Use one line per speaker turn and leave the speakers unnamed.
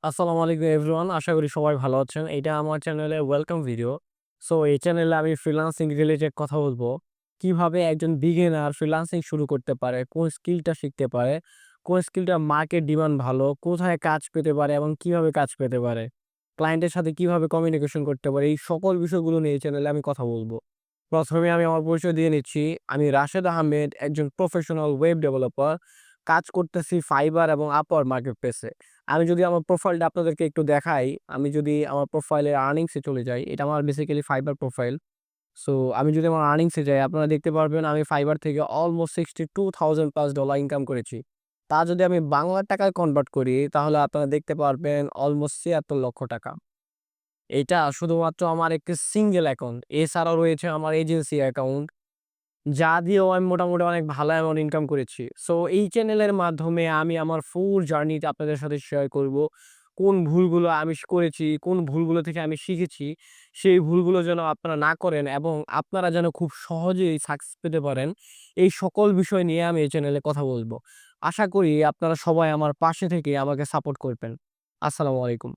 আসসালামু আলাইকুম এভরিওয়ান। আশা করি সবাই ভালো আছেন। এইটা আমার চ্যানেলে ওয়েলকাম ভিডিও। সো এই চ্যানেলে আমি ফ্রিল্যান্সিং রিলেটেড কথা বলবো। কিভাবে একজন বিগিনার ফ্রিল্যান্সিং শুরু করতে পারে, কোন স্কিলটা শিখতে পারে, কোন স্কিলটা মার্কেট ডিমান্ড ভালো, কোথায় কাজ পেতে পারে এবং কিভাবে কাজ পেতে পারে। ক্লায়েন্টের সাথে কিভাবে কমিউনিকেশন করতে পারে, এই সকল বিষয়গুলো নিয়ে এই চ্যানেলে আমি কথা বলবো। ১ম এ আমি আমার পরিচয় দিয়ে নিচ্ছি। আমি রাশেদ আহমেদ, একজন প্রফেশনাল ওয়েব ডেভেলপার। কাজ করতেছি Fiverr এবং Upwork মার্কেটপ্লেসে। আমি যদি আমার প্রোফাইলটা আপনাদেরকে একটু দেখাই, আমি যদি আমার প্রোফাইলের আর্নিংস এ চলে যাই, এটা আমার বেসিক্যালি Fiverr প্রোফাইল। সো আমি যদি আমার আর্নিংস এ যাই, আপনারা দেখতে পারবেন আমি Fiverr থেকে অলমোস্ট $62,000+ ইনকাম করেছি। তা যদি আমি বাংলা টাকায় কনভার্ট করি, তাহলে আপনারা দেখতে পারবেন অলমোস্ট ৳৭৬,০০,০০০। এইটা শুধুমাত্র আমার একটি সিঙ্গেল অ্যাকাউন্ট। এছাড়াও রয়েছে আমার এজেন্সি অ্যাকাউন্ট। যা দিয়েও আমি মোটামুটি অনেক ভালো অ্যামাউন্ট ইনকাম করেছি। সো এই চ্যানেলের মাধ্যমে আমি আমার ফুল জার্নিটা আপনাদের সাথে শেয়ার করব। কোন ভুলগুলো আমি করেছি, কোন ভুলগুলো থেকে আমি শিখেছি, সেই ভুলগুলো যেন আপনারা না করেন এবং আপনারা যেন খুব সহজেই সাকসেস পেতে পারেন। এই সকল বিষয় নিয়ে আমি এই চ্যানেলে কথা বলব। আশা করি আপনারা সবাই আমার পাশে থেকে আমাকে সাপোর্ট করবেন। আসসালামু আলাইকুম।